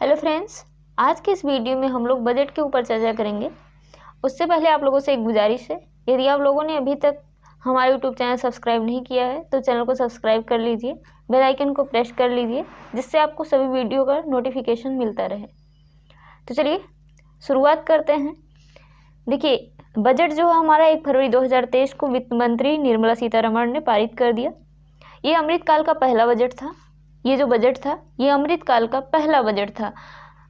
Hello friends, आज के इस वीडियो में हम लोग बजट के ऊपर चर्चा करेंगे। उससे पहले आप लोगों से एक गुजारिश है, यदि आप लोगों ने अभी तक हमारा यूट्यूब चैनल सब्सक्राइब नहीं किया है तो चैनल को सब्सक्राइब कर लीजिए, बेल आइकन को प्रेस कर लीजिए, जिससे आपको सभी वीडियो का नोटिफिकेशन मिलता रहे। तो चलिए शुरुआत करते हैं। देखिए, बजट जो है हमारा 1 फरवरी 2023 को वित्त मंत्री निर्मला सीतारमण ने पारित कर दिया। ये अमृतकाल का पहला बजट था। ये जो बजट था ये अमृतकाल का पहला बजट था।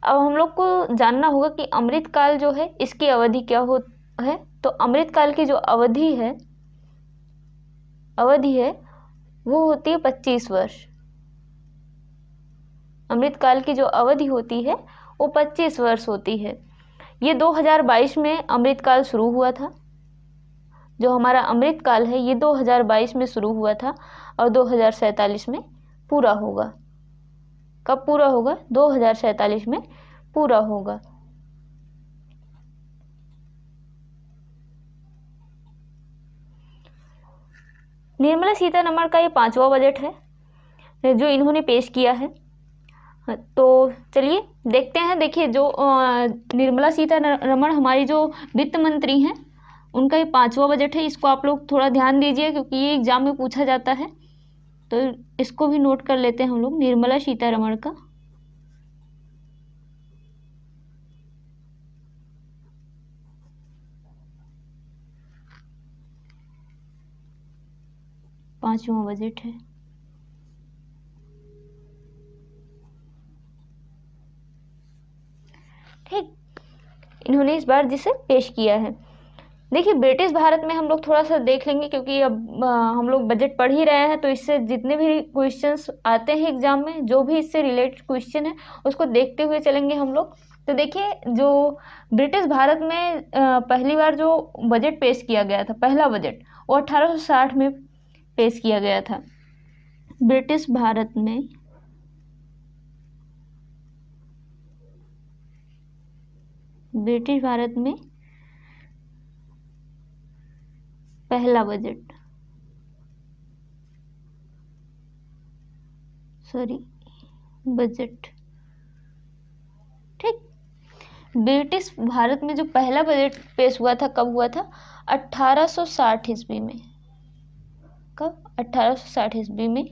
अब हम लोग को जानना होगा कि अमृतकाल जो है इसकी अवधि क्या हो है। तो अमृतकाल की जो अवधि है वो होती है 25 वर्ष। अमृतकाल की जो अवधि होती है वो 25 वर्ष होती है। ये 2022 में अमृतकाल शुरू हुआ था। जो हमारा अमृतकाल है ये 2022 में शुरू हुआ था और 2047 में पूरा होगा। कब पूरा होगा? 2047 में पूरा होगा। निर्मला सीतारमण का ये 5वां बजट है जो इन्होंने पेश किया है। तो चलिए देखते हैं। देखिए, जो निर्मला सीतारमण हमारी जो वित्त मंत्री हैं उनका ये 5वां बजट है। इसको आप लोग थोड़ा ध्यान दीजिए क्योंकि ये एग्जाम में पूछा जाता है, तो इसको भी नोट कर लेते हैं हम लोग। निर्मला सीतारमण का 5वां बजट है। ठीक, इन्होंने इस बार जिसे पेश किया है। देखिए, ब्रिटिश भारत में हम लोग थोड़ा सा देख लेंगे क्योंकि अब हम लोग बजट पढ़ ही रहे हैं, तो इससे जितने भी क्वेश्चंस आते हैं एग्जाम में, जो भी इससे रिलेटेड क्वेश्चन है उसको देखते हुए चलेंगे हम लोग। तो देखिए, जो ब्रिटिश भारत में पहली बार जो बजट पेश किया गया था, पहला बजट, वो 1860 में पेश किया गया था। ब्रिटिश भारत में पहला बजट, बजट। ठीक, ब्रिटिश भारत में जो पहला बजट पेश हुआ था कब हुआ था? 1860 ईस्वी में। कब? 1860 ईस्वी में।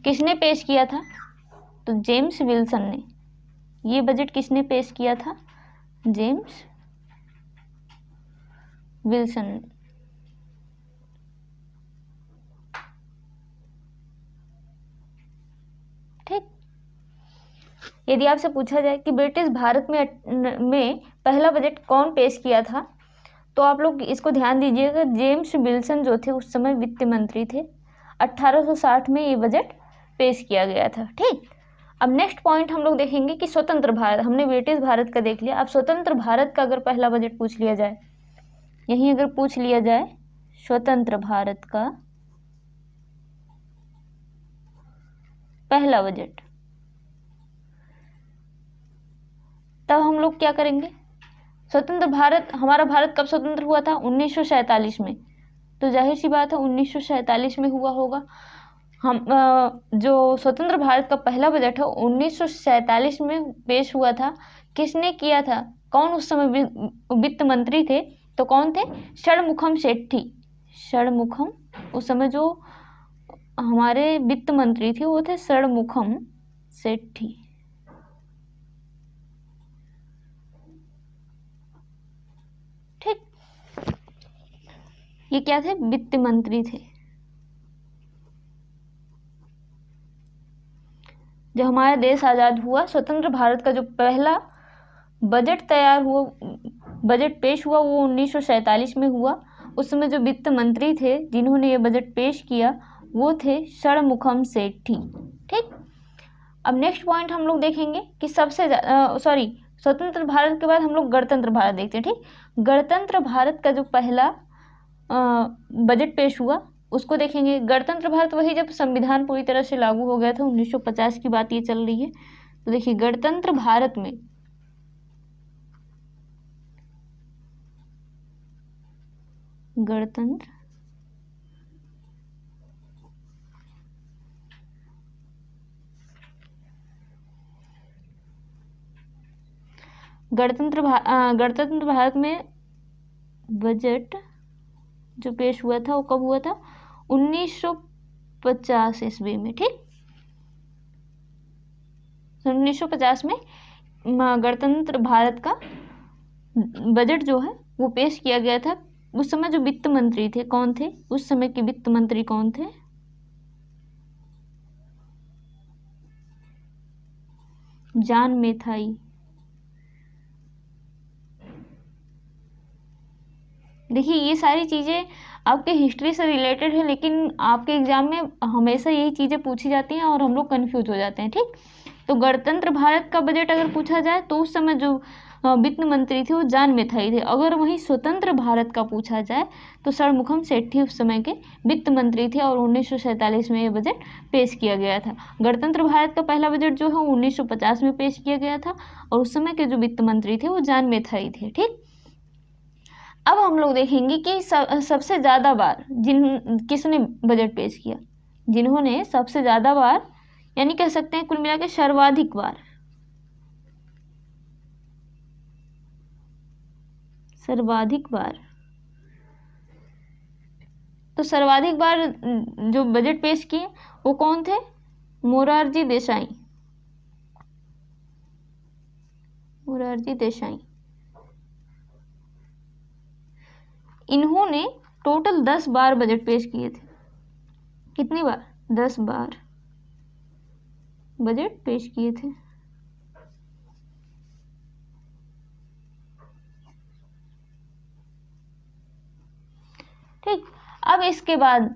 किसने पेश किया था? तो जेम्स विल्सन ने। ये बजट किसने पेश किया था? James Wilson. ठीक, यदि आपसे पूछा जाए कि ब्रिटिश भारत में पहला बजट कौन पेश किया था, तो आप लोग इसको ध्यान दीजिएगा। जेम्स विल्सन जो थे उस समय वित्त मंत्री थे। 1860 में ये बजट पेश किया गया था। ठीक, अब नेक्स्ट पॉइंट हम लोग देखेंगे कि स्वतंत्र भारत। हमने ब्रिटिश भारत का देख लिया, अब स्वतंत्र भारत का अगर पहला बजट पूछ लिया जाए, यहीं अगर पूछ लिया जाए स्वतंत्र भारत का पहला बजट, तब हम लोग क्या करेंगे? स्वतंत्र भारत, हमारा भारत कब स्वतंत्र हुआ था? 1947 में। तो जाहिर सी बात है 1947 में हुआ होगा। हम जो स्वतंत्र भारत का पहला बजट है 1947 में पेश हुआ था। किसने किया था? कौन उस समय वित्त मंत्री थे? तो कौन थे? षणमुखम शेट्टी। षणमुखम, उस समय जो हमारे वित्त मंत्री थे वो थे षणमुखम शेट्टी। ठीक, ये क्या थे? वित्त मंत्री थे। जब हमारा देश आज़ाद हुआ, स्वतंत्र भारत का जो पहला बजट तैयार हुआ, बजट पेश हुआ, वो 1947 में हुआ। उस समय जो वित्त मंत्री थे जिन्होंने ये बजट पेश किया वो थे षणमुखम सेठी। ठीक, अब नेक्स्ट पॉइंट हम लोग देखेंगे कि स्वतंत्र भारत के बाद हम लोग गणतंत्र भारत देखते हैं। ठीक, गणतंत्र भारत का जो पहला बजट पेश हुआ उसको देखेंगे। गणतंत्र भारत वही जब संविधान पूरी तरह से लागू हो गया था, 1950 की बात ये चल रही है। तो देखिए, गणतंत्र भारत में गणतंत्र गणतंत्र भारत में बजट जो पेश हुआ था वो कब हुआ था? 1950 ईस्वी में। ठीक, 1950 में गणतंत्र भारत का बजट जो है वो पेश किया गया था। उस समय जो वित्त मंत्री थे कौन थे? उस समय के वित्त मंत्री कौन थे? जॉन मेथाई। देखिए ये सारी चीज़ें आपके हिस्ट्री से रिलेटेड है, लेकिन आपके एग्जाम में हमेशा यही चीज़ें पूछी जाती हैं और हम लोग कंफ्यूज हो जाते हैं। ठीक, तो गणतंत्र भारत का बजट अगर पूछा जाए तो उस समय जो वित्त मंत्री थे वो जॉन मेथाई थे। अगर वहीं स्वतंत्र भारत का पूछा जाए तो षणमुखम सेठी उस समय के वित्त मंत्री थे और 1947 में ये बजट पेश किया गया था। गणतंत्र भारत का पहला बजट जो है 1950 में पेश किया गया था और उस समय के जो वित्त मंत्री थे वो जॉन मेथाई थे। ठीक, अब हम लोग देखेंगे कि सबसे ज़्यादा बार किसने बजट पेश किया। जिन्होंने सबसे ज़्यादा बार, यानी कह सकते हैं कुल मिला के सर्वाधिक बार, तो सर्वाधिक बार जो बजट पेश किए वो कौन थे? मोरारजी देसाई। इन्होंने टोटल 10 बार बजट पेश किए थे। कितनी बार? 10 बार बजट पेश किए थे। ठीक, अब इसके बाद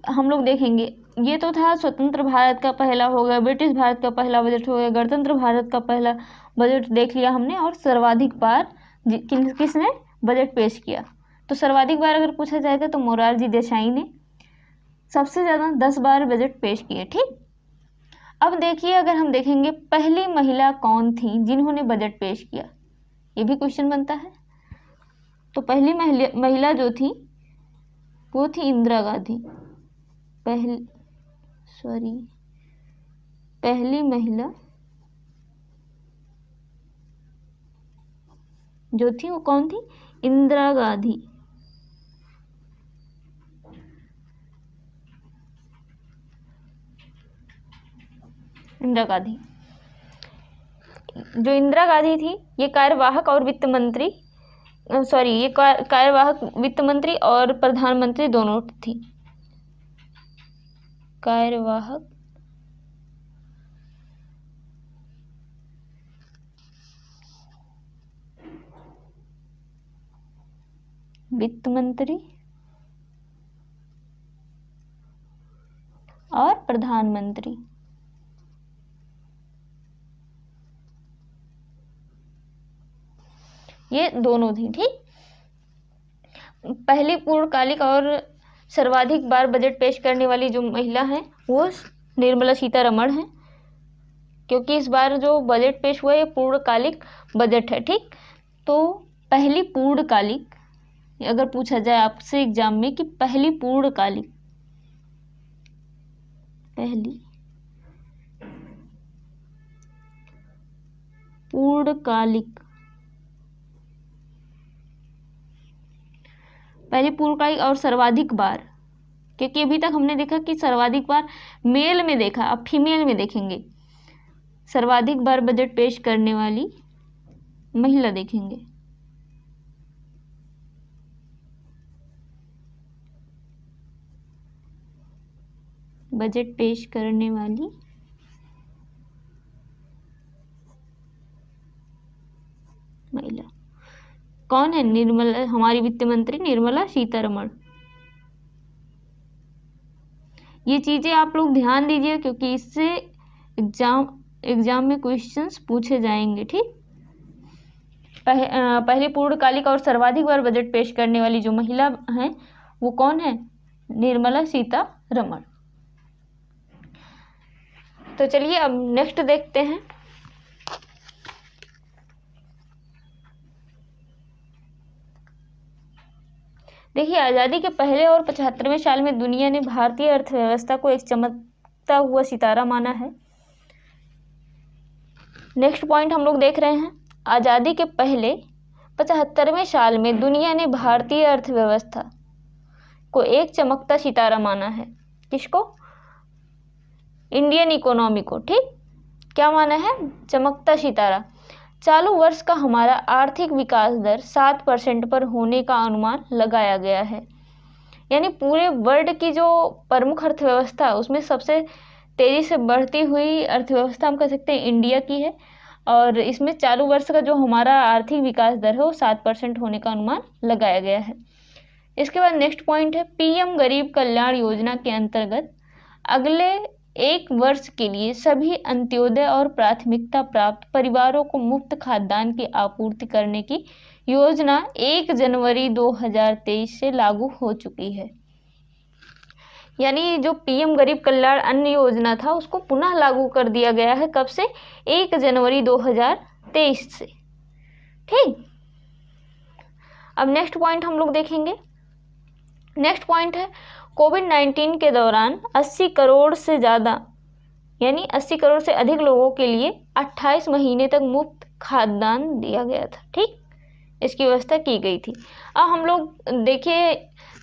हम लोग देखेंगे, ये तो था स्वतंत्र भारत का पहला हो गया, ब्रिटिश भारत का पहला बजट हो गया, गणतंत्र भारत का पहला बजट देख लिया हमने, और सर्वाधिक बार किसने बजट पेश किया। तो सर्वाधिक बार अगर पूछा जाएगा तो मोरारजी देसाई ने सबसे ज़्यादा 10 बार बजट पेश किए। ठीक, अब देखिए अगर हम देखेंगे पहली महिला कौन थी जिन्होंने बजट पेश किया, ये भी क्वेश्चन बनता है। तो पहली महिला जो थी वो थी इंदिरा गांधी। पहली महिला जो थी वो कौन थी? इंदिरा गांधी। जो इंदिरा गांधी थी ये कार्यवाहक और वित्त मंत्री कार्यवाहक वित्त मंत्री और प्रधानमंत्री दोनों थी। कार्यवाहक वित्त मंत्री और प्रधानमंत्री। ये दोनों थी। ठीक, पहली पूर्णकालिक और सर्वाधिक बार बजट पेश करने वाली जो महिला है वो निर्मला सीतारमण है, क्योंकि इस बार जो बजट पेश हुआ ये पूर्णकालिक बजट है। ठीक, तो पहली पूर्णकालिक, अगर पूछा जाए आपसे एग्जाम में कि पहली पूर्णकालिक और सर्वाधिक बार, क्योंकि अभी तक हमने देखा कि सर्वाधिक बार मेल में देखा, अब फीमेल में देखेंगे। सर्वाधिक बार बजट पेश करने वाली महिला देखेंगे। बजट पेश करने वाली महिला कौन है? हमारी वित्त मंत्री निर्मला सीतारमण। ये चीजें आप लोग ध्यान दीजिए क्योंकि इससे एग्जाम में क्वेश्चंस पूछे जाएंगे। ठीक, पहली पूर्णकालिक और सर्वाधिक बार बजट पेश करने वाली जो महिला है वो कौन है? निर्मला सीतारमण। तो चलिए अब नेक्स्ट देखते हैं। देखिए आज़ादी के पहले और 75वें साल में दुनिया ने भारतीय अर्थव्यवस्था को एक चमकता हुआ सितारा माना है। नेक्स्ट पॉइंट हम लोग देख रहे हैं आज़ादी के पहले 75वें साल में दुनिया ने भारतीय अर्थव्यवस्था को एक चमकता सितारा माना है। किसको? इंडियन इकोनॉमी को। ठीक, क्या माना है? चमकता सितारा। चालू वर्ष का हमारा आर्थिक विकास दर 7% पर होने का अनुमान लगाया गया है। यानी पूरे वर्ल्ड की जो प्रमुख अर्थव्यवस्था है उसमें सबसे तेज़ी से बढ़ती हुई अर्थव्यवस्था हम कह सकते हैं इंडिया की है, और इसमें चालू वर्ष का जो हमारा आर्थिक विकास दर है वो 7% होने का अनुमान लगाया गया है। इसके बाद नेक्स्ट पॉइंट है, पीएम गरीब कल्याण योजना के अंतर्गत अगले 1 वर्ष के लिए सभी अंत्योदय और प्राथमिकता प्राप्त परिवारों को मुफ्त खाद्यान्न की आपूर्ति करने की योजना 1 जनवरी 2023 से लागू हो चुकी है। यानी जो पीएम गरीब कल्याण अन्न योजना था उसको पुनः लागू कर दिया गया है। कब से? 1 जनवरी 2023 से। ठीक, अब नेक्स्ट पॉइंट हम लोग देखेंगे। नेक्स्ट पॉइंट है, कोविड-19 के दौरान 80 करोड़ से ज़्यादा यानी 80 करोड़ से अधिक लोगों के लिए 28 महीने तक मुफ्त खाद्यान्न दिया गया था। ठीक, इसकी व्यवस्था की गई थी। अब हम लोग देखिए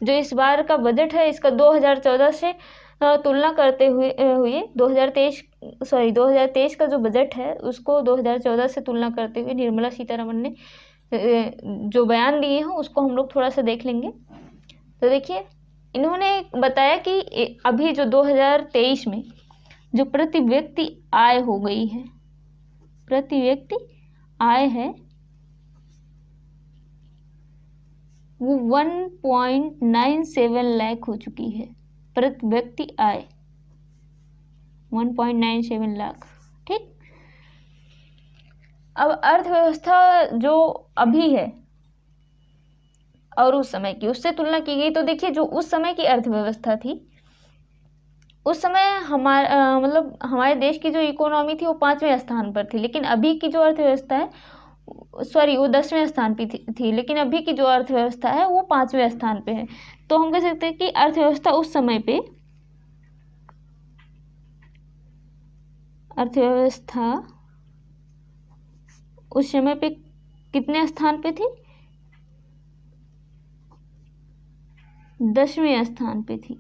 जो इस बार का बजट है इसका 2014 से तुलना करते हुए 2023 का जो बजट है उसको 2014 से तुलना करते हुए निर्मला सीतारमण ने जो बयान दिए हैं उसको हम लोग थोड़ा सा देख लेंगे। तो देखिए, इन्होंने बताया कि अभी जो 2023 में जो प्रति व्यक्ति आय हो गई है, प्रति व्यक्ति आय है वो 1.97 लाख हो चुकी है। प्रति व्यक्ति आय 1.97 लाख। ठीक, अब अर्थव्यवस्था जो अभी है और उस समय की उससे तुलना की गई तो देखिए जो उस समय की अर्थव्यवस्था थी उस समय हमारे देश की जो इकोनॉमी थी वो 5वें स्थान पर थी, लेकिन अभी की जो अर्थव्यवस्था है वो 10वें स्थान पे थी, लेकिन अभी की जो अर्थव्यवस्था है वो 5वें स्थान पे है। तो हम कह सकते हैं कि अर्थव्यवस्था उस समय पे कितने स्थान पे थी? 10वें स्थान पे थी।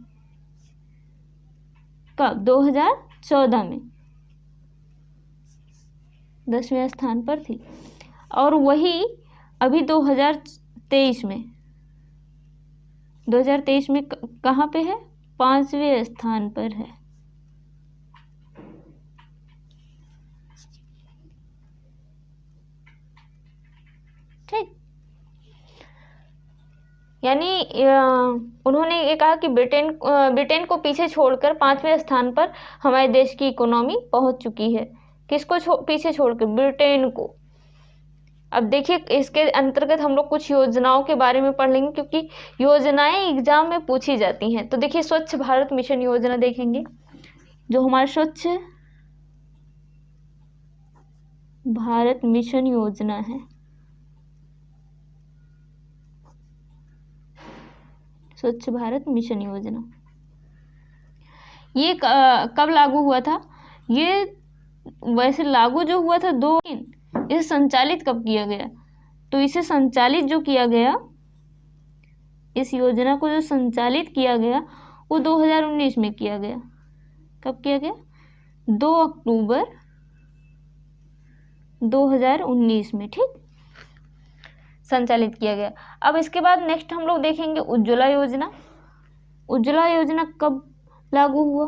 कब? 2014 में 10वें स्थान पर थी, और वही अभी 2023 में कहाँ पे है? 5वें स्थान पर है। ठीक, यानी उन्होंने ये कहा कि ब्रिटेन को पीछे छोड़कर 5वें स्थान पर हमारे देश की इकोनॉमी पहुंच चुकी है। किसको पीछे छोड़कर? ब्रिटेन को। अब देखिए इसके अंतर्गत हम लोग कुछ योजनाओं के बारे में पढ़ लेंगे क्योंकि योजनाएं एग्जाम में पूछी जाती हैं। तो देखिए स्वच्छ भारत मिशन योजना देखेंगे, जो हमारा स्वच्छ भारत मिशन योजना है, स्वच्छ भारत मिशन योजना ये कब लागू हुआ था? ये वैसे लागू जो हुआ था इसे संचालित कब किया गया? तो इसे संचालित जो किया गया, इस योजना को जो संचालित किया गया वो 2019 में किया गया। कब किया गया? 2 अक्टूबर 2019 में। ठीक, संचालित किया गया। अब इसके बाद नेक्स्ट हम लोग देखेंगे उज्ज्वला योजना। उज्ज्वला योजना कब लागू हुआ?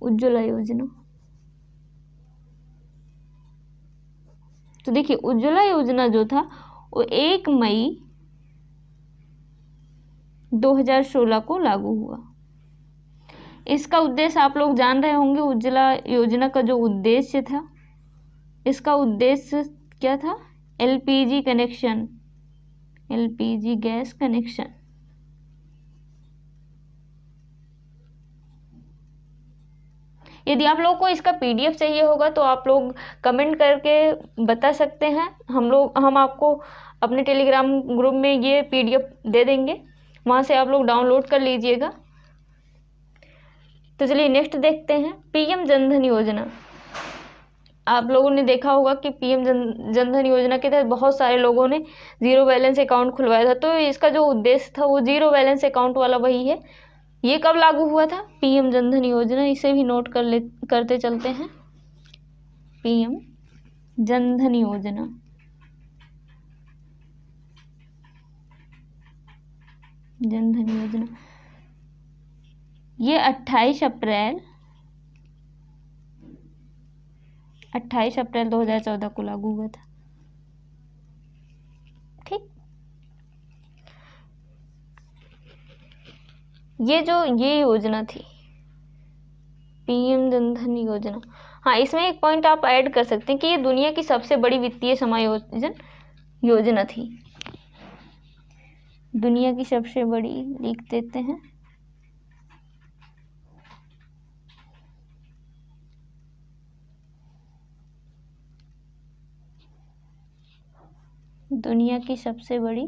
उज्ज्वला योजना, तो देखिए उज्ज्वला योजना जो था वो 1 मई 2016 को लागू हुआ। इसका उद्देश्य आप लोग जान रहे होंगे। उज्ज्वला योजना का जो उद्देश्य था, इसका उद्देश्य क्या था? LPG connection, LPG gas connection. यदि आप लोगों को इसका पीडीएफ चाहिए होगा तो आप लोग कमेंट करके बता सकते हैं। हम आपको अपने टेलीग्राम ग्रुप में ये पीडीएफ दे देंगे, वहाँ से आप लोग डाउनलोड कर लीजिएगा। तो चलिए नेक्स्ट देखते हैं, पीएम जनधन योजना। आप लोगों ने देखा होगा कि पीएम जनधन योजना के तहत बहुत सारे लोगों ने ज़ीरो बैलेंस अकाउंट खुलवाया था। तो इसका जो उद्देश्य था वो ज़ीरो बैलेंस अकाउंट वाला वही है। ये कब लागू हुआ था? पीएम जनधन योजना, इसे भी नोट करते चलते हैं। पीएम जनधन योजना, जनधन योजना ये 28 अप्रैल 2014 को लागू हुआ था। ठीक, ये योजना थी पीएम जनधन योजना। हाँ, इसमें एक पॉइंट आप ऐड कर सकते हैं कि ये दुनिया की सबसे बड़ी वित्तीय समायोजन योजना थी। दुनिया की सबसे बड़ी लिख देते हैं। दुनिया की सबसे बड़ी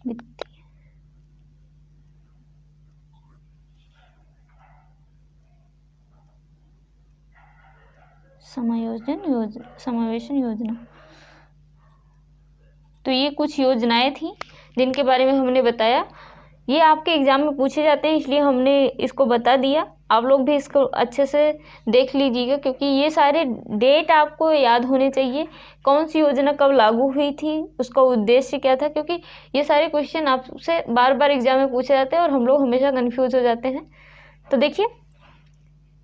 वित्तीय समावेशन योजना। तो ये कुछ योजनाएं थी जिनके बारे में हमने बताया। ये आपके एग्जाम में पूछे जाते हैं, इसलिए हमने इसको बता दिया। आप लोग भी इसको अच्छे से देख लीजिएगा, क्योंकि ये सारे डेट आपको याद होने चाहिए। कौन सी योजना कब लागू हुई थी, उसका उद्देश्य क्या था, क्योंकि ये सारे क्वेश्चन आपसे बार बार एग्जाम में पूछे जाते हैं और हम लोग हमेशा कन्फ्यूज हो जाते हैं। तो देखिए,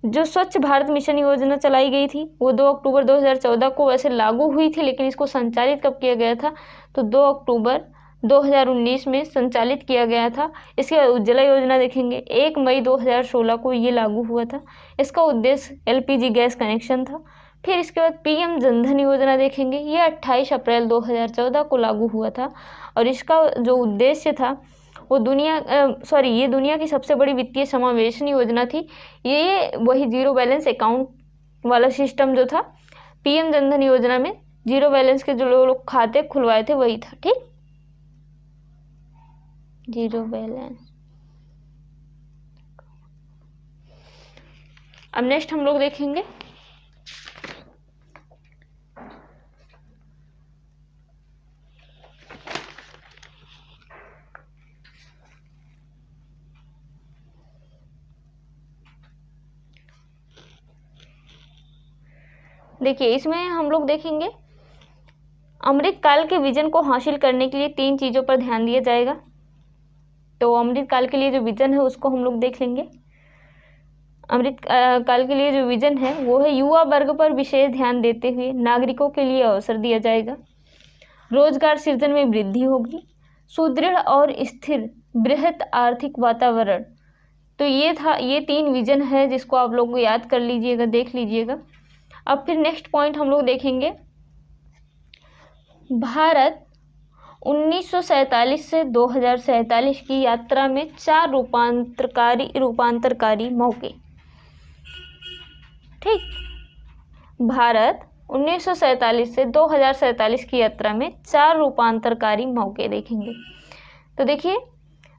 जो स्वच्छ भारत मिशन योजना चलाई गई थी वो 2 अक्टूबर 2014 को वैसे लागू हुई थी, लेकिन इसको संचालित कब किया गया था? तो 2 अक्टूबर 2019 में संचालित किया गया था। इसके बाद उज्ज्वला योजना देखेंगे, 1 मई 2016 को ये लागू हुआ था। इसका उद्देश्य एलपीजी गैस कनेक्शन था। फिर इसके बाद पीएम जनधन योजना देखेंगे, ये 28 अप्रैल 2014 को लागू हुआ था और इसका जो उद्देश्य था वो ये दुनिया की सबसे बड़ी वित्तीय समावेशन योजना थी। ये वही जीरो बैलेंस अकाउंट वाला सिस्टम जो था पीएम जनधन योजना में, जीरो बैलेंस के जो लोग खाते खुलवाए थे वही था। ठीक, जीरो बैलेंस। अब नेक्स्ट हम लोग देखेंगे देखिए, इसमें हम लोग देखेंगे अमृत काल के विजन को हासिल करने के लिए 3 चीज़ों पर ध्यान दिया जाएगा। तो अमृत काल के लिए जो विजन है उसको हम लोग देख लेंगे। अमृत काल के लिए जो विजन है वो है युवा वर्ग पर विशेष ध्यान देते हुए नागरिकों के लिए अवसर दिया जाएगा, रोजगार सृजन में वृद्धि होगी, सुदृढ़ और स्थिर बृहत आर्थिक वातावरण। तो ये 3 विजन है जिसको आप लोग याद कर लीजिएगा, देख लीजिएगा। अब फिर नेक्स्ट पॉइंट हम लोग देखेंगे, भारत 1947 से 2047 की यात्रा में 4 रूपांतरकारी मौके। ठीक, भारत 1947 से 2047 की यात्रा में 4 रूपांतरकारी मौके देखेंगे। तो देखिए,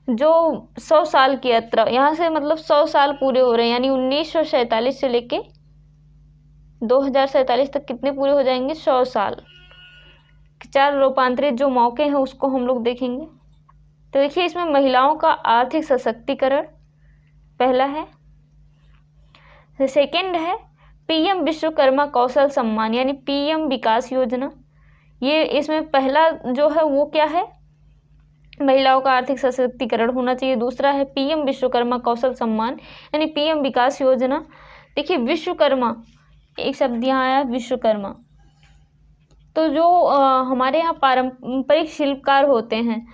जो 100 साल की यात्रा, यहाँ से मतलब 100 साल पूरे हो रहे हैं, यानी 1947 से लेके 2047 तक कितने पूरे हो जाएंगे? 100 साल। 4 रूपांतरित जो मौके हैं उसको हम लोग देखेंगे। तो देखिए, इसमें महिलाओं का आर्थिक सशक्तिकरण पहला है। सेकंड है पीएम विश्वकर्मा कौशल सम्मान, यानी पीएम विकास योजना। ये इसमें पहला जो है वो क्या है? महिलाओं का आर्थिक सशक्तिकरण होना चाहिए। दूसरा है पीएम विश्वकर्मा कौशल सम्मान, यानी पीएम विकास योजना। देखिए, विश्वकर्मा एक शब्द यहाँ आया, विश्वकर्मा। तो जो हमारे यहाँ पारंपरिक शिल्पकार होते हैं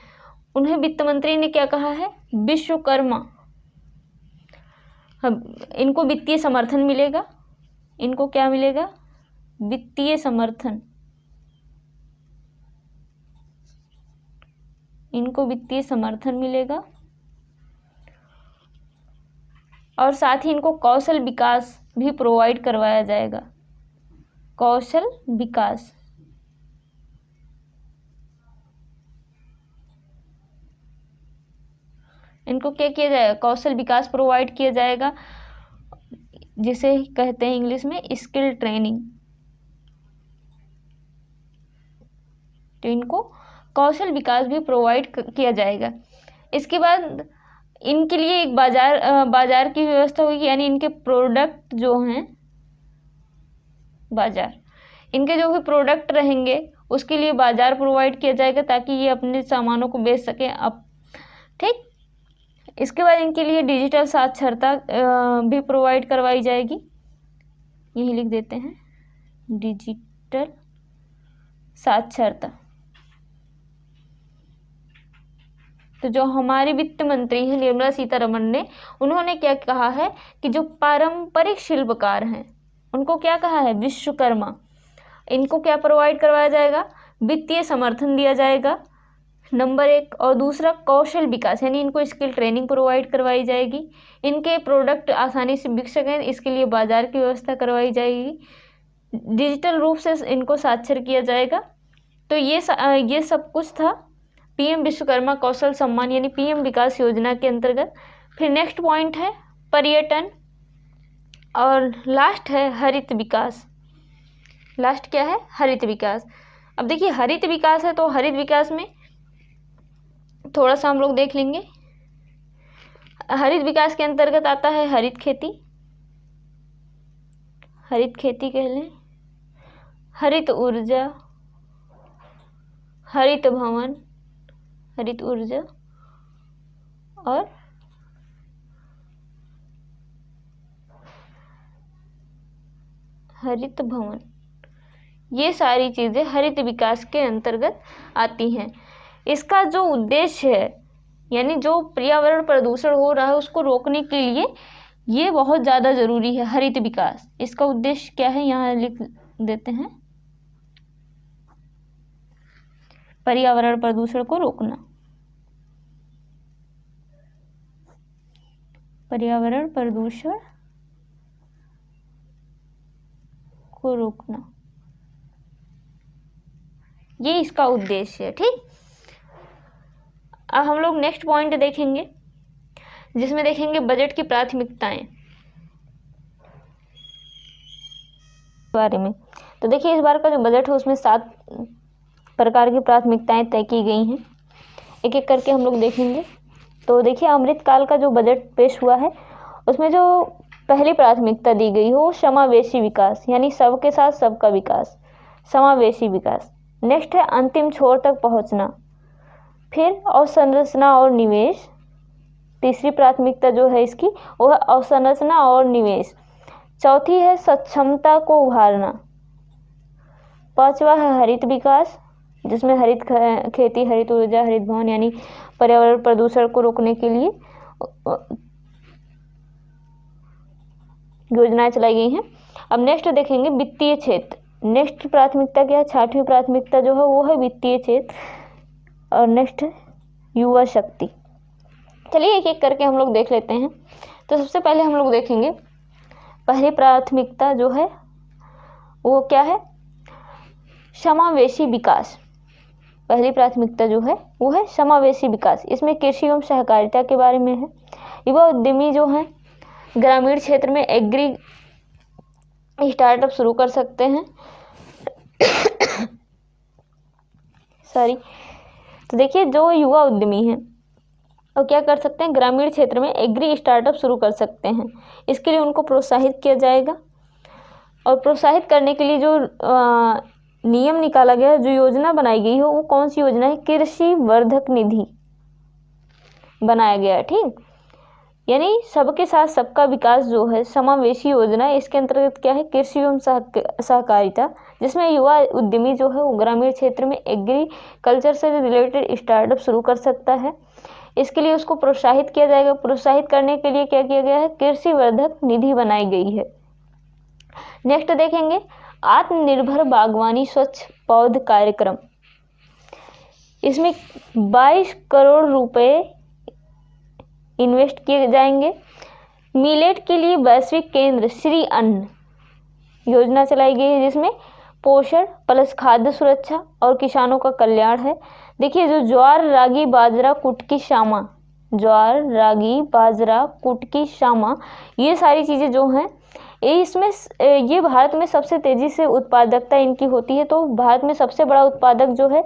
उन्हें वित्त मंत्री ने क्या कहा है? विश्वकर्मा। इनको वित्तीय समर्थन मिलेगा। इनको क्या मिलेगा? वित्तीय समर्थन। इनको वित्तीय समर्थन मिलेगा और साथ ही इनको कौशल विकास भी प्रोवाइड करवाया जाएगा। कौशल विकास, इनको क्या किया जाएगा? कौशल विकास प्रोवाइड किया जाएगा, जिसे कहते हैं इंग्लिश में स्किल ट्रेनिंग। तो इनको कौशल विकास भी प्रोवाइड किया जाएगा। इसके बाद इनके लिए एक बाजार की व्यवस्था होगी, यानी इनके प्रोडक्ट जो हैं बाजार, इनके जो भी प्रोडक्ट रहेंगे उसके लिए बाजार प्रोवाइड किया जाएगा ताकि ये अपने सामानों को बेच सकें अब, ठीक। इसके बाद इनके लिए डिजिटल साक्षरता भी प्रोवाइड करवाई जाएगी, यही लिख देते हैं डिजिटल साक्षरता। तो जो हमारे वित्त मंत्री हैं निर्मला सीतारमण ने, उन्होंने क्या कहा है कि जो पारंपरिक शिल्पकार हैं उनको क्या कहा है, विश्वकर्मा, इनको क्या प्रोवाइड करवाया जाएगा, वित्तीय समर्थन दिया जाएगा, नंबर 1। और दूसरा कौशल विकास, यानी इनको स्किल ट्रेनिंग प्रोवाइड करवाई जाएगी, इनके प्रोडक्ट आसानी से बिक सकें इसके लिए बाजार की व्यवस्था करवाई जाएगी, डिजिटल रूप से इनको साक्षर किया जाएगा। तो ये सब कुछ था पीएम विश्वकर्मा कौशल सम्मान यानी पीएम विकास योजना के अंतर्गत। फिर नेक्स्ट पॉइंट है पर्यटन और लास्ट है हरित विकास। लास्ट क्या है, हरित विकास। अब देखिए हरित विकास है तो हरित विकास में थोड़ा सा हम लोग देख लेंगे। हरित विकास के अंतर्गत आता है हरित खेती, हरित खेती कह लें, हरित ऊर्जा, हरित भवन, हरित ऊर्जा और हरित भवन, ये सारी चीज़ें हरित विकास के अंतर्गत आती हैं। इसका जो उद्देश्य है यानी जो पर्यावरण प्रदूषण हो रहा है उसको रोकने के लिए ये बहुत ज़्यादा ज़रूरी है हरित विकास। इसका उद्देश्य क्या है यहाँ लिख देते हैं, पर्यावरण प्रदूषण को रोकना, पर्यावरण प्रदूषण को रोकना, ये इसका उद्देश्य है, ठीक। अब हम लोग नेक्स्ट पॉइंट देखेंगे जिसमें देखेंगे बजट की प्राथमिकताएं बारे में। तो देखिए इस बार का जो बजट है उसमें 7 प्रकार की प्राथमिकताएं तय की गई हैं, एक एक करके हम लोग देखेंगे। तो देखिए अमृतकाल का जो बजट पेश हुआ है उसमें जो पहली प्राथमिकता दी गई हो समावेशी विकास, यानी सबके साथ सबका विकास, समावेशी विकास। नेक्स्ट है अंतिम छोर तक पहुंचना, फिर अवसंरचना और निवेश, तीसरी प्राथमिकता जो है इसकी वो है अवसंरचना और निवेश। चौथी है सक्षमता को उभारना। पांचवा है हरित विकास जिसमें हरित खेती, हरित ऊर्जा, हरित भवन यानी पर्यावरण प्रदूषण को रोकने के लिए योजनाएं चलाई गई हैं। अब नेक्स्ट देखेंगे वित्तीय क्षेत्र। नेक्स्ट प्राथमिकता क्या है, 6वीं प्राथमिकता जो है वो है वित्तीय क्षेत्र। और नेक्स्ट है युवा शक्ति। चलिए एक एक करके हम लोग देख लेते हैं। तो सबसे पहले हम लोग देखेंगे पहली प्राथमिकता जो है वो क्या है, समावेशी विकास। पहली प्राथमिकता जो है वो है समावेशी विकास। इसमें कृषि एवं सहकारिता के बारे में है। युवा उद्यमी जो हैं ग्रामीण क्षेत्र में एग्री स्टार्टअप शुरू कर सकते हैं सॉरी। तो देखिए जो युवा उद्यमी हैं और क्या कर सकते हैं, ग्रामीण क्षेत्र में एग्री स्टार्टअप शुरू कर सकते हैं। इसके लिए उनको प्रोत्साहित किया जाएगा और प्रोत्साहित करने के लिए जो नियम निकाला गया, जो योजना बनाई गई हो वो कौन सी योजना है, कृषि वर्धक निधि बनाया गया है, ठीक। यानी सबके साथ सबका विकास जो है समावेशी योजना, इसके अंतर्गत क्या है, कृषि एवं सहकारिता, जिसमें युवा उद्यमी जो है वो ग्रामीण क्षेत्र में एग्रीकल्चर से रिलेटेड स्टार्टअप शुरू कर सकता है। इसके लिए उसको प्रोत्साहित किया जाएगा। प्रोत्साहित करने के लिए क्या किया गया है, कृषि वर्धक निधि बनाई गई है। नेक्स्ट देखेंगे आत्मनिर्भर बागवानी स्वच्छ पौध कार्यक्रम। इसमें 22 करोड़ रुपए इन्वेस्ट किए जाएंगे। मिलेट के लिए वैश्विक केंद्र श्री अन्न योजना चलाई गई है जिसमें पोषण प्लस खाद्य सुरक्षा और किसानों का कल्याण है। देखिए जो ज्वार रागी बाजरा कुटकी शामा, ज्वार रागी बाजरा कुटकी शामा, ये सारी चीज़ें जो हैं इसमें ये भारत में सबसे तेज़ी से उत्पादकता इनकी होती है। तो भारत में सबसे बड़ा उत्पादक जो है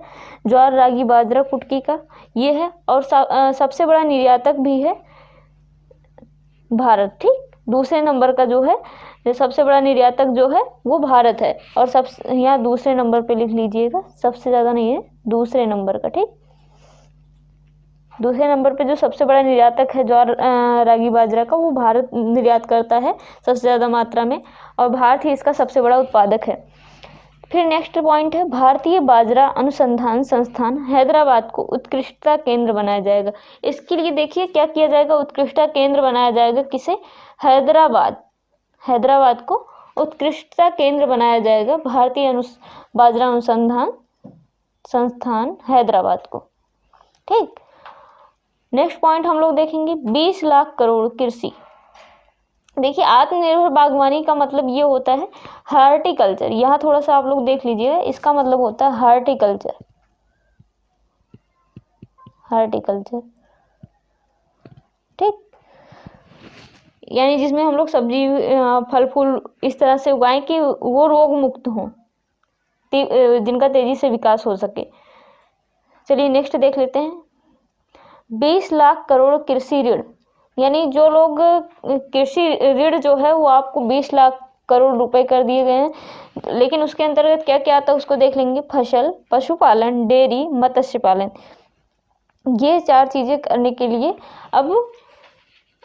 ज्वार, रागी, बाजरा, कुटकी का ये है, और सबसे बड़ा निर्यातक भी है भारत। ठीक, दूसरे नंबर का जो है सबसे बड़ा निर्यातक जो है वो भारत है, और यहाँ दूसरे नंबर पे लिख लीजिएगा, सबसे ज़्यादा नहीं है, दूसरे नंबर का। ठीक, दूसरे नंबर पे जो सबसे बड़ा निर्यातक है ज्वार, रागी, बाजरा का, वो भारत निर्यात करता है सबसे ज़्यादा मात्रा में, और भारत ही इसका सबसे बड़ा उत्पादक है। फिर नेक्स्ट पॉइंट है, भारतीय बाजरा अनुसंधान संस्थान हैदराबाद को उत्कृष्टता केंद्र बनाया जाएगा। इसके लिए देखिए क्या किया जाएगा, उत्कृष्टता केंद्र बनाया जाएगा। किसे? हैदराबाद को उत्कृष्टता केंद्र बनाया जाएगा, भारतीय बाजरा अनुसंधान संस्थान हैदराबाद को। ठीक, नेक्स्ट पॉइंट हम लोग देखेंगे 20 लाख करोड़ कृषि। देखिए आत्मनिर्भर बागवानी का मतलब ये होता है हार्टिकल्चर। यहाँ थोड़ा सा आप लोग देख लीजिएगा, इसका मतलब होता है हार्टिकल्चर। ठीक, यानी जिसमें हम लोग सब्जी, फल फूल इस तरह से उगाएं कि वो रोग मुक्त हों, जिनका तेजी से विकास हो सके। चलिए नेक्स्ट देख लेते हैं, 20 लाख करोड़ कृषि ऋण। यानी जो लोग कृषि ऋण जो है वो आपको 20 लाख करोड़ रुपए कर दिए गए हैं, लेकिन उसके अंतर्गत क्या क्या आता है उसको देख लेंगे। फसल, पशुपालन, डेयरी, मत्स्य पालन, ये 4 चीज़ें करने के लिए अब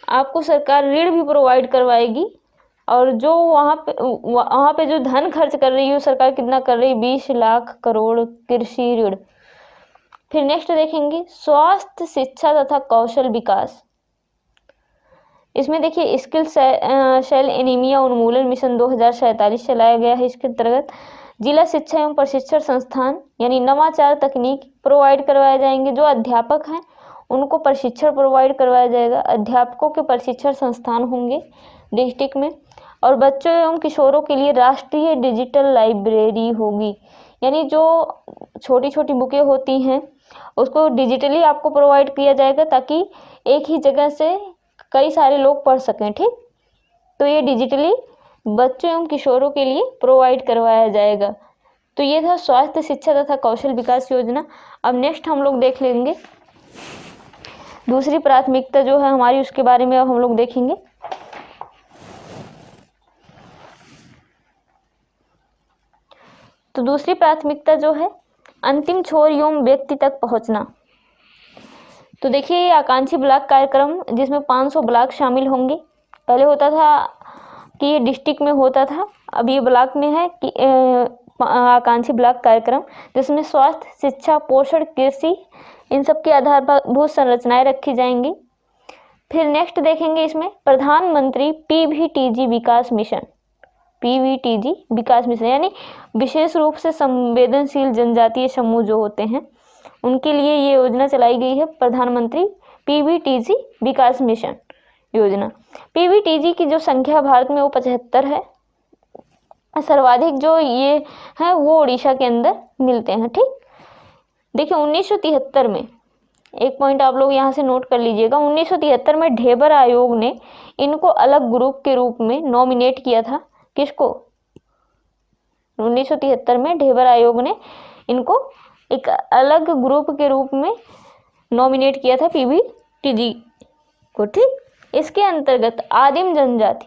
आपको सरकार ऋण भी प्रोवाइड करवाएगी, और जो वहाँ पे जो धन खर्च कर रही है सरकार कितना कर रही है, 20 लाख करोड़ कृषि ऋण। फिर नेक्स्ट देखेंगे स्वास्थ्य, शिक्षा तथा कौशल विकास। इसमें देखिए स्किल सेल एनीमिया उन्मूलन मिशन 2047 चलाया गया है। इसके अंतर्गत जिला शिक्षा एवं प्रशिक्षण संस्थान यानी नवाचार तकनीक प्रोवाइड करवाए जाएंगे। जो अध्यापक हैं उनको प्रशिक्षण प्रोवाइड करवाया जाएगा। अध्यापकों के प्रशिक्षण संस्थान होंगे डिस्ट्रिक्ट में, और बच्चों एवं किशोरों के लिए राष्ट्रीय डिजिटल लाइब्रेरी होगी। यानी जो छोटी छोटी बुकें होती हैं उसको डिजिटली आपको प्रोवाइड किया जाएगा, ताकि एक ही जगह से कई सारे लोग पढ़ सकें। ठीक, तो ये डिजिटली बच्चों एवं किशोरों के लिए प्रोवाइड करवाया जाएगा। तो ये था स्वास्थ्य, शिक्षा तथा कौशल विकास योजना। अब नेक्स्ट हम लोग देख लेंगे दूसरी प्राथमिकता जो है हमारी, उसके बारे में अब हम लोग देखेंगे। तो दूसरी प्राथमिकता जो है अंतिम छोर एवं व्यक्ति तक पहुंचना। तो देखिए ये आकांक्षी ब्लॉक कार्यक्रम जिसमें 500 ब्लॉक शामिल होंगे। पहले होता था कि ये डिस्ट्रिक्ट में होता था, अब ये ब्लॉक में है कि आकांक्षी ब्लॉक कार्यक्रम, जिसमें स्वास्थ्य, शिक्षा, पोषण, कृषि इन सब के आधारभूत संरचनाएं रखी जाएंगी। फिर नेक्स्ट देखेंगे इसमें प्रधानमंत्री पीवीटीजी विकास मिशन। पीवीटीजी विकास मिशन यानी विशेष रूप से संवेदनशील जनजातीय समूह जो होते हैं उनके लिए ये योजना चलाई गई है, प्रधानमंत्री पीवीटीजी विकास मिशन योजना। पीवीटीजी की जो संख्या भारत में वो 75 है। सर्वाधिक जो ये है वो उड़ीसा के अंदर मिलते हैं। ठीक, देखिए 1973 में एक पॉइंट आप लोग यहाँ से नोट कर लीजिएगा, 1973 में ढेबर आयोग ने इनको अलग ग्रुप के रूप में नॉमिनेट किया था। किसको? 1973 में ढेबर आयोग ने इनको एक अलग ग्रुप के रूप में नॉमिनेट किया था पीवीटीजी को। ठीक, इसके अंतर्गत आदिम जनजाति,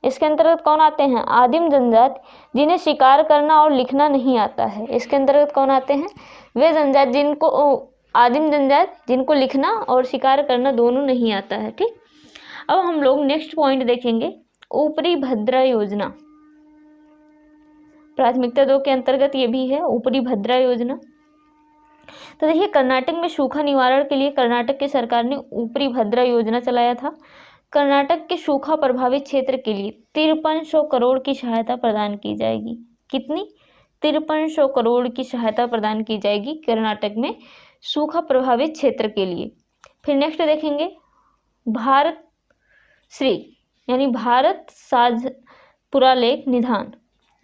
इसके अंतर्गत कौन आते हैं? आदिम जनजाति जिन्हें शिकार करना और लिखना नहीं आता है। इसके अंतर्गत कौन आते हैं? वे जनजाति जिनको आदिम जनजाति जिनको लिखना और शिकार करना दोनों नहीं आता है। ठीक, अब हम लोग नेक्स्ट पॉइंट देखेंगे ऊपरी भद्रा योजना। प्राथमिकता 2 के अंतर्गत ये भी है ऊपरी भद्रा योजना। तो देखिए कर्नाटक में सूखा निवारण के लिए कर्नाटक की सरकार ने ऊपरी भद्रा योजना चलाया था। कर्नाटक के सूखा प्रभावित क्षेत्र के लिए 5300 करोड़ की सहायता प्रदान की जाएगी। कितनी? 5300 करोड़ की सहायता प्रदान की जाएगी कर्नाटक में सूखा प्रभावित क्षेत्र के लिए। फिर नेक्स्ट देखेंगे भारत श्री यानी भारत साझ पुरालेख निधान।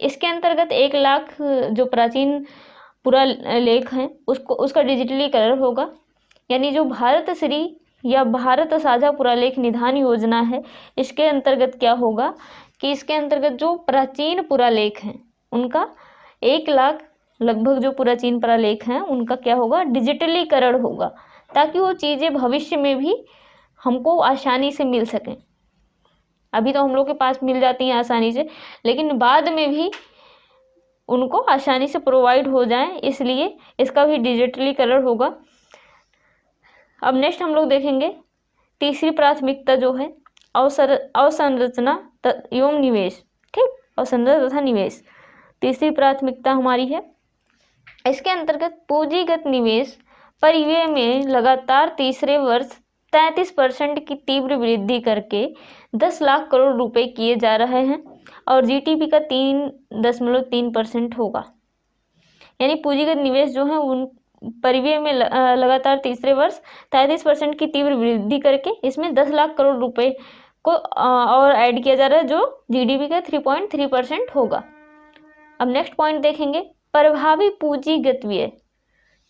इसके अंतर्गत 1 लाख जो प्राचीन पुरालेख हैं उसका डिजिटलीकरण होगा। यानी जो भारत श्री या भारत साझा पुरालेख निधान योजना है, इसके अंतर्गत क्या होगा कि इसके अंतर्गत जो प्राचीन पुरालेख हैं उनका 1 लाख लगभग जो प्राचीन पुरालेख हैं उनका क्या होगा, डिजिटलीकरण होगा, ताकि वो चीज़ें भविष्य में भी हमको आसानी से मिल सकें। अभी तो हम लोग के पास मिल जाती हैं आसानी से, लेकिन बाद में भी उनको आसानी से प्रोवाइड हो जाएं, इसलिए इसका भी डिजिटलीकरण होगा। अब नेक्स्ट हम लोग देखेंगे तीसरी प्राथमिकता जो है अवसंरचना एवं निवेश। ठीक, अवसंरचना तथा निवेश तीसरी प्राथमिकता हमारी है। इसके अंतर्गत पूंजीगत निवेश परिव्यय में लगातार तीसरे वर्ष 33% की तीव्र वृद्धि करके 10 लाख करोड़ रुपए किए जा रहे हैं और जीडीपी का 3.3% होगा। यानी पूंजीगत निवेश जो है उन परिव्यय में लगातार तीसरे वर्ष 33% की तीव्र वृद्धि करके इसमें 10 लाख करोड़ रुपए को और ऐड किया जा रहा है, जो जीडीपी का 3.3% होगा। अब नेक्स्ट पॉइंट देखेंगे, प्रभावी पूंजीगत व्यय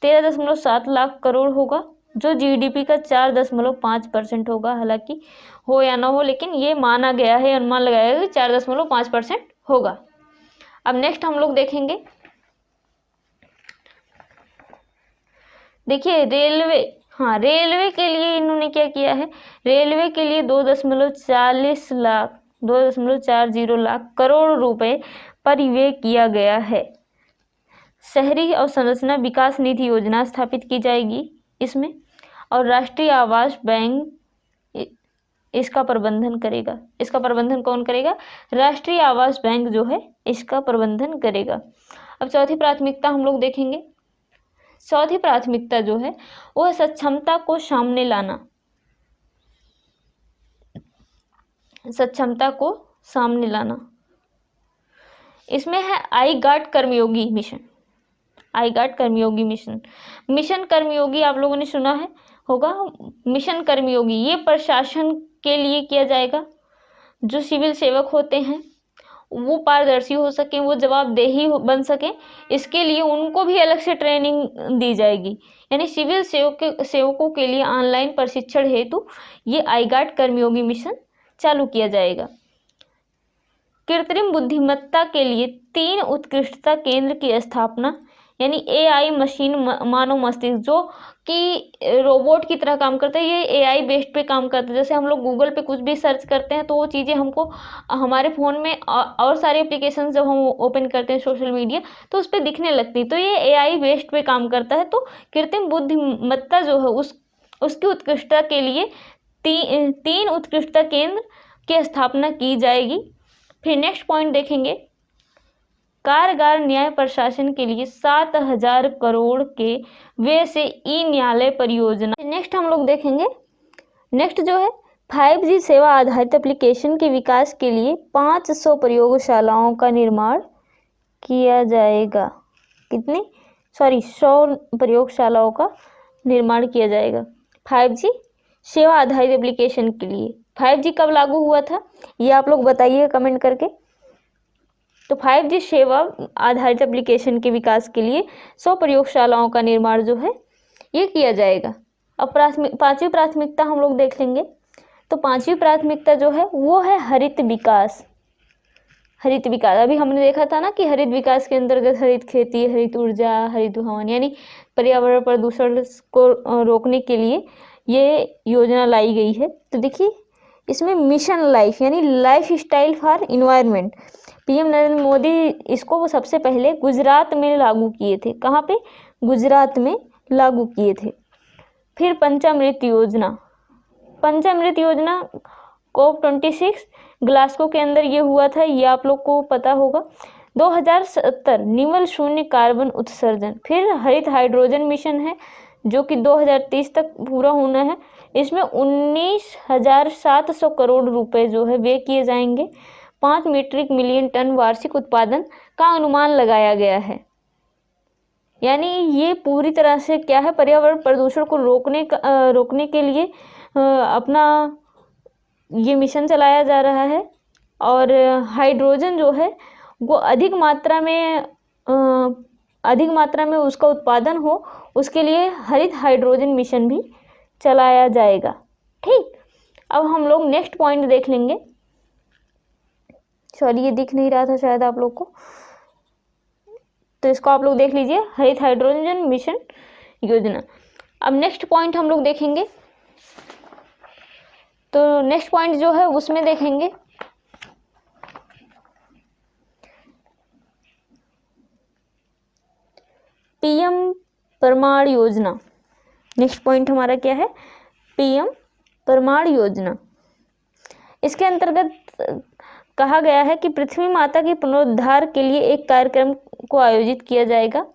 13.7 लाख करोड़ होगा, जो जीडीपी का 4.5% होगा। हालांकि हो या ना हो, लेकिन ये माना गया है, अनुमान लगाया गया कि 4.5% होगा। अब नेक्स्ट हम लोग देखेंगे, देखिए रेलवे, हाँ रेलवे के लिए इन्होंने क्या किया है, रेलवे के लिए 2.40 लाख करोड़ रुपए परिव्यय किया गया है। शहरी अवसंरचना विकास निधि योजना स्थापित की जाएगी इसमें, और राष्ट्रीय आवास बैंक इसका प्रबंधन करेगा। इसका प्रबंधन कौन करेगा, राष्ट्रीय आवास बैंक जो है इसका प्रबंधन करेगा। अब चौथी प्राथमिकता हम लोग देखेंगे। चौथी प्राथमिकता जो है वो है सक्षमता को सामने लाना। सक्षमता को सामने लाना, इसमें है आई गाट कर्मयोगी मिशन। आई गाट कर्मयोगी मिशन, मिशन कर्मयोगी आप लोगों ने सुना है होगा। मिशन कर्मयोगी ये प्रशासन के लिए किया जाएगा। जो सिविल सेवक होते हैं वो पारदर्शी हो सकें, वो जवाबदेही बन सकें, इसके लिए उनको भी अलग से ट्रेनिंग दी जाएगी। यानी सिविल सेवकों के लिए ऑनलाइन प्रशिक्षण हेतु ये आई गाट कर्मयोगी मिशन चालू किया जाएगा। कृत्रिम बुद्धिमत्ता के लिए 3 उत्कृष्टता केंद्र की स्थापना, यानी एआई मशीन मानव मस्तिष्क जो कि रोबोट की तरह काम करता है, ये एआई बेस्ड पे काम करता है। जैसे हम लोग गूगल पे कुछ भी सर्च करते हैं तो वो चीज़ें हमको हमारे फ़ोन में और सारे एप्लीकेशन जब हम ओपन करते हैं सोशल मीडिया तो उस पर दिखने लगती है, तो ये एआई बेस्ड पे काम करता है। तो कृत्रिम बुद्धिमत्ता जो है उसकी उत्कृष्टता के लिए 3 उत्कृष्टता केंद्र की स्थापना की जाएगी। फिर नेक्स्ट पॉइंट देखेंगे, कारगर न्याय प्रशासन के लिए 7,000 करोड़ के व्यय से ई न्यायालय परियोजना। नेक्स्ट हम लोग देखेंगे, नेक्स्ट जो है 5G सेवा आधारित एप्लीकेशन के विकास के लिए 500 प्रयोगशालाओं का निर्माण किया जाएगा। 100 प्रयोगशालाओं का निर्माण किया जाएगा 5G सेवा आधारित एप्लीकेशन के लिए। 5G कब लागू हुआ था ये आप लोग बताइए कमेंट करके। तो 5G सेवा आधारित एप्लीकेशन के विकास के लिए 100 प्रयोगशालाओं का निर्माण जो है ये किया जाएगा। अब पांचवी प्राथमिकता हम लोग देख लेंगे। तो पांचवी प्राथमिकता जो है वो है हरित विकास। हरित विकास अभी हमने देखा था ना कि हरित विकास के अंतर्गत हरित खेती, हरित ऊर्जा, हरित भवन यानी पर्यावरण प्रदूषण को रोकने के लिए ये योजना लाई गई है। तो देखिए इसमें मिशन लाइफ यानी life style for environment, PM Narendra Modi इसको वो सबसे पहले गुजरात में लागू किए थे। कहाँ पे? गुजरात में लागू किए थे। फिर पंचामृत योजना, पंचामृत योजना COP26 ग्लासगो के अंदर ये हुआ था, ये आप लोग को पता होगा। 2070 निवल शून्य कार्बन उत्सर्जन। फिर हरित हाइड्रोजन मिशन है जो कि 2030 तक पूरा होना है। इसमें 19,700 करोड़ रुपए जो है वे किए जाएंगे। 5 मीट्रिक मिलियन टन वार्षिक उत्पादन का अनुमान लगाया गया है। यानी ये पूरी तरह से क्या है, पर्यावरण प्रदूषण को रोकने के लिए अपना ये मिशन चलाया जा रहा है। और हाइड्रोजन जो है वो अधिक मात्रा में उसका उत्पादन हो, उसके लिए हरित हाइड्रोजन मिशन भी चलाया जाएगा। ठीक, अब हम लोग नेक्स्ट पॉइंट देख लेंगे। सॉरी, ये दिख नहीं रहा था शायद आप लोग को, तो इसको आप लोग देख लीजिए, हरित हाइड्रोजन मिशन योजना। अब नेक्स्ट पॉइंट हम लोग देखेंगे, तो नेक्स्ट पॉइंट जो है उसमें देखेंगे पीएम प्रमाण योजना। नेक्स्ट पॉइंट हमारा क्या है? पीएम प्रमाण योजना। इसके अंतर्गत कहा गया है कि पृथ्वी माता के पुनरुद्धार के लिए एक कार्यक्रम को आयोजित किया जाएगा,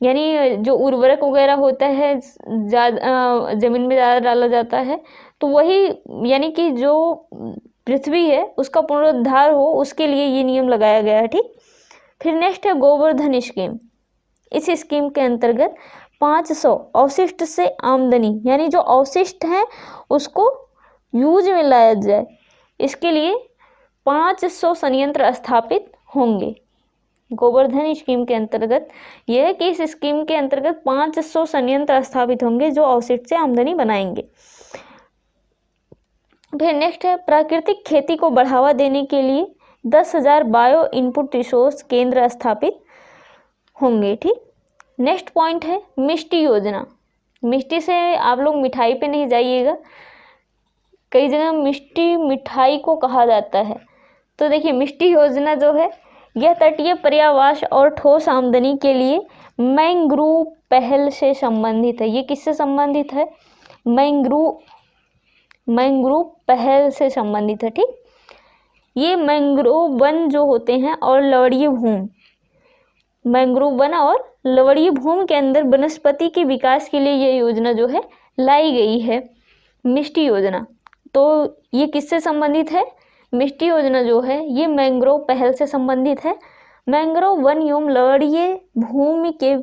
यानी जो उर्वरक वगैरह होता है ज़्यादा ज़मीन में ज़्यादा डाला जाता है, तो वही यानी कि जो पृथ्वी है उसका पुनरुद्धार हो, उसके लिए ये नियम लगाया गया है। ठीक, फिर नेक्स्ट है गोवर्धन स्कीम। इस स्कीम के अंतर्गत 500 अवशिष्ट से आमदनी, यानी जो अवशिष्ट हैं उसको यूज में लाया जाए, इसके लिए 500 संयंत्र स्थापित होंगे। गोवर्धन स्कीम के अंतर्गत यह है कि इस स्कीम के अंतर्गत 500 संयंत्र स्थापित होंगे जो अवशिष्ट से आमदनी बनाएंगे। फिर नेक्स्ट है प्राकृतिक खेती को बढ़ावा देने के लिए 10,000 बायो इनपुट रिसोर्स केंद्र स्थापित होंगे। ठीक, नेक्स्ट पॉइंट है मिष्टी योजना। मिष्टी से आप लोग मिठाई पे नहीं जाइएगा, कई जगह मिष्टी मिठाई को कहा जाता है। तो देखिए, मिष्टी योजना जो है यह तटीय पर्यावास और ठोस आमदनी के लिए मैंग्रोव पहल से संबंधित है। ये किससे संबंधित है? मैंग्रोव पहल से संबंधित है। ठीक, ये मैंग्रोव वन जो होते हैं और लवणीय भूमि, मैंग्रोव वन और लवणीय भूमि के अंदर वनस्पति के विकास के लिए ये योजना जो है लाई गई है, मिष्टी योजना। तो ये किससे संबंधित है? मिष्टी योजना जो है ये मैंग्रोव पहल से संबंधित है। मैंग्रोव वन एवं लवणीय भूमि के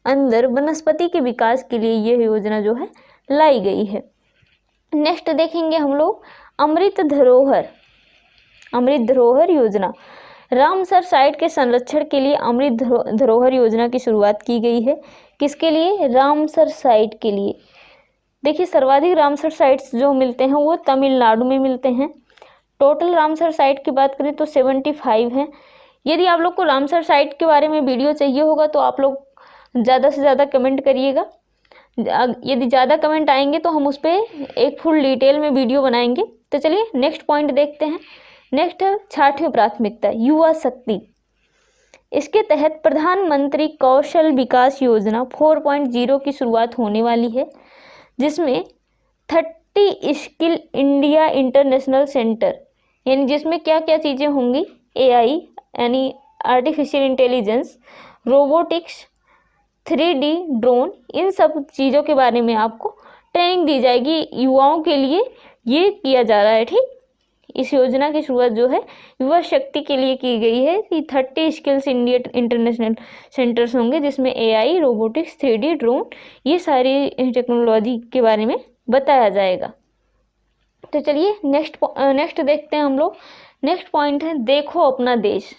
अंदर वनस्पति के विकास के लिए यह योजना जो है लाई गई है। नेक्स्ट देखेंगे हम लोग अमृत धरोहर योजना। रामसर साइट के संरक्षण के लिए अमृत धरोहर योजना की शुरुआत की गई है। किसके लिए? रामसर साइट के लिए। देखिए, सर्वाधिक रामसर साइट्स जो मिलते हैं वो तमिलनाडु में मिलते हैं। टोटल रामसर साइट की बात करें तो 75 हैं। यदि आप लोग को रामसर साइट के बारे में वीडियो चाहिए होगा तो आप लोग ज़्यादा से ज़्यादा कमेंट करिएगा। यदि ज़्यादा कमेंट आएंगे तो हम उस पर एक फुल डिटेल में वीडियो बनाएंगे। तो चलिए नेक्स्ट पॉइंट देखते हैं। नेक्स्ट है 6वीं प्राथमिकता युवा शक्ति। इसके तहत प्रधानमंत्री कौशल विकास योजना 4.0 की शुरुआत होने वाली है, जिसमें 30 स्किल इंडिया इंटरनेशनल सेंटर, यानी जिसमें क्या क्या चीज़ें होंगी? AI यानी artificial intelligence, robotics, 3D drone, इन सब चीज़ों के बारे में आपको ट्रेनिंग दी जाएगी। युवाओं के लिए ये किया जा रहा है। ठीक, इस योजना की शुरुआत जो है युवा शक्ति के लिए की गई है कि 30 स्किल्स इंडिया इंटरनेशनल सेंटर्स होंगे, जिसमें AI, रोबोटिक्स, 3D ड्रोन, ये सारी टेक्नोलॉजी के बारे में बताया जाएगा। तो चलिए नेक्स्ट देखते हैं हम लोग। नेक्स्ट पॉइंट है देखो अपना देश।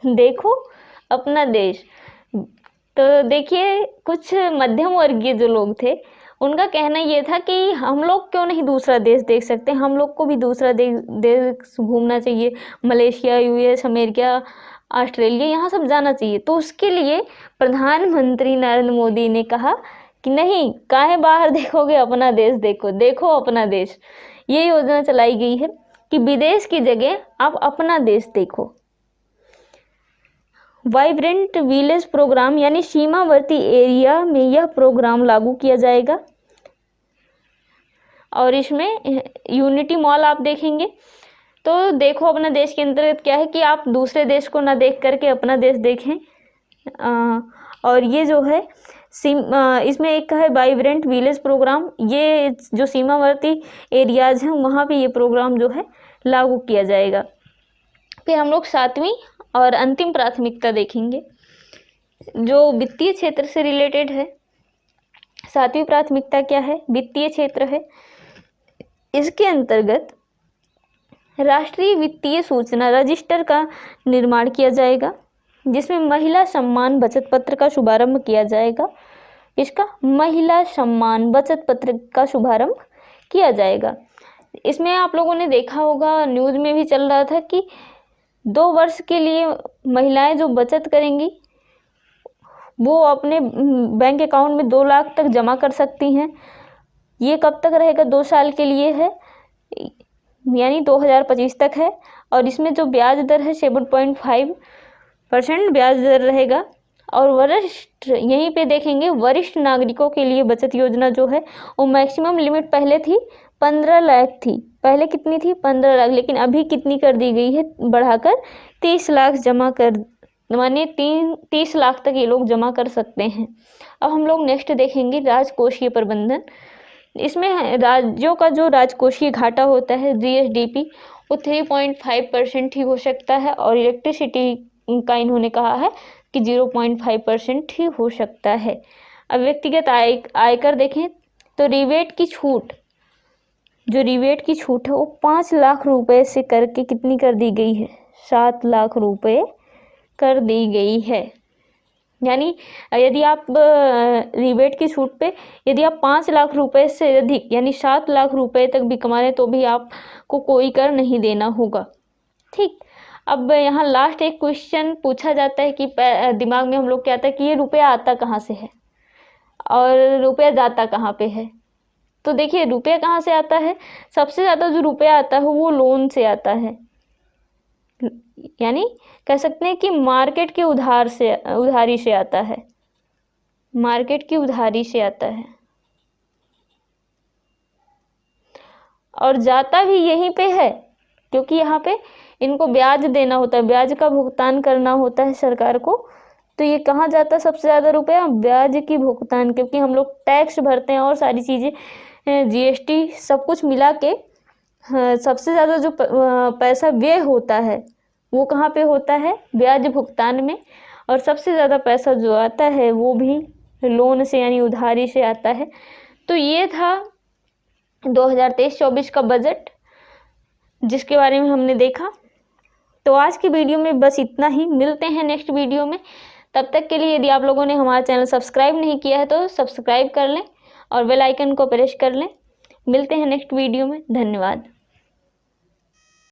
देखो अपना देश। तो देखिए, कुछ मध्यम वर्गीय जो लोग थे उनका कहना ये था कि हम लोग क्यों नहीं दूसरा देश देख सकते, हम लोग को भी दूसरा देश घूमना चाहिए, मलेशिया, US, अमेरिका, ऑस्ट्रेलिया, यहाँ सब जाना चाहिए। तो उसके लिए प्रधानमंत्री नरेंद्र मोदी ने कहा कि नहीं, काहे बाहर देखोगे, अपना देश देखो, देखो अपना देश। ये योजना चलाई गई है कि विदेश की जगह आप अपना देश देखो। वाइब्रेंट विलेज प्रोग्राम, यानी सीमावर्ती एरिया में यह प्रोग्राम लागू किया जाएगा। और इसमें यूनिटी मॉल आप देखेंगे। तो देखो अपना देश के अंतर्गत क्या है कि आप दूसरे देश को ना देख करके अपना देश देखें। और ये जो है इसमें एक है वाइब्रेंट विलेज प्रोग्राम, ये जो सीमावर्ती एरियाज हैं वहाँ पे ये प्रोग्राम जो है लागू किया जाएगा। फिर हम लोग 7वीं और अंतिम प्राथमिकता देखेंगे जो वित्तीय क्षेत्र से रिलेटेड है। 7वीं प्राथमिकता क्या है? वित्तीय क्षेत्र है। इसके अंतर्गत राष्ट्रीय वित्तीय सूचना रजिस्टर का निर्माण किया जाएगा, जिसमें महिला सम्मान बचत पत्र का शुभारंभ किया जाएगा। इसका महिला सम्मान बचत पत्र का शुभारंभ किया जाएगा। इसमें आप लोगों ने देखा होगा, न्यूज़ में भी चल रहा था कि 2 वर्ष के लिए महिलाएं जो बचत करेंगी वो अपने बैंक अकाउंट में 2 लाख तक जमा कर सकती हैं। ये कब तक रहेगा? 2 साल के लिए है, यानी 2025 तक है। और इसमें जो ब्याज दर है 7.5% ब्याज दर रहेगा। और वरिष्ठ, यहीं पे देखेंगे वरिष्ठ नागरिकों के लिए बचत योजना जो है वो मैक्सिमम लिमिट पहले थी 15 लाख थी। पहले कितनी थी? 15 लाख, लेकिन अभी कितनी कर दी गई है? बढ़ाकर 30 लाख जमा कर, माने 30 लाख तक ये लोग जमा कर सकते हैं। अब हम लोग नेक्स्ट देखेंगे राजकोषीय प्रबंधन। इसमें राज्यों का जो राजकोषीय घाटा होता है GSDP वो 3.5% ही हो सकता है, और इलेक्ट्रिसिटी का इन्होंने कहा है कि 0.5% ही हो सकता है। अब व्यक्तिगत आयकर देखें तो रिबेट की छूट, जो रिबेट की छूट है वो 5 लाख रुपए से करके कितनी कर दी गई है? 7 लाख रुपए कर दी गई है। यानी यदि आप रिबेट की छूट पे यदि आप 5 लाख रुपए से अधिक यानी 7 लाख रुपए तक भी कमा रहे तो भी आपको कोई कर नहीं देना होगा। ठीक, अब यहाँ लास्ट एक क्वेश्चन पूछा जाता है कि दिमाग में हम लोग क्या आता है कि ये रुपया आता कहाँ से है और रुपया जाता कहाँ पे है। तो देखिए रुपया कहाँ से आता है? सबसे ज़्यादा जो रुपया आता है वो लोन से आता है, यानी कह सकते हैं कि मार्केट की उधारी से आता है, मार्केट की उधारी से आता है। और जाता भी यहीं पे है, क्योंकि यहाँ पे इनको ब्याज देना होता है, ब्याज का भुगतान करना होता है सरकार को। तो ये कहाँ जाता है सबसे ज़्यादा रुपया? ब्याज की भुगतान, क्योंकि हम लोग टैक्स भरते हैं और सारी चीज़ें GST सब कुछ मिला के सबसे ज़्यादा जो पैसा व्यय होता है वो कहाँ पे होता है? ब्याज भुगतान में। और सबसे ज़्यादा पैसा जो आता है वो भी लोन से यानी उधारी से आता है। तो ये था 2023-24 का बजट जिसके बारे में हमने देखा। तो आज की वीडियो में बस इतना ही, मिलते हैं नेक्स्ट वीडियो में। तब तक के लिए यदि आप लोगों ने हमारा चैनल सब्सक्राइब नहीं किया है तो सब्सक्राइब कर लें और बेल आइकन को प्रेस कर लें। मिलते हैं नेक्स्ट वीडियो में, धन्यवाद।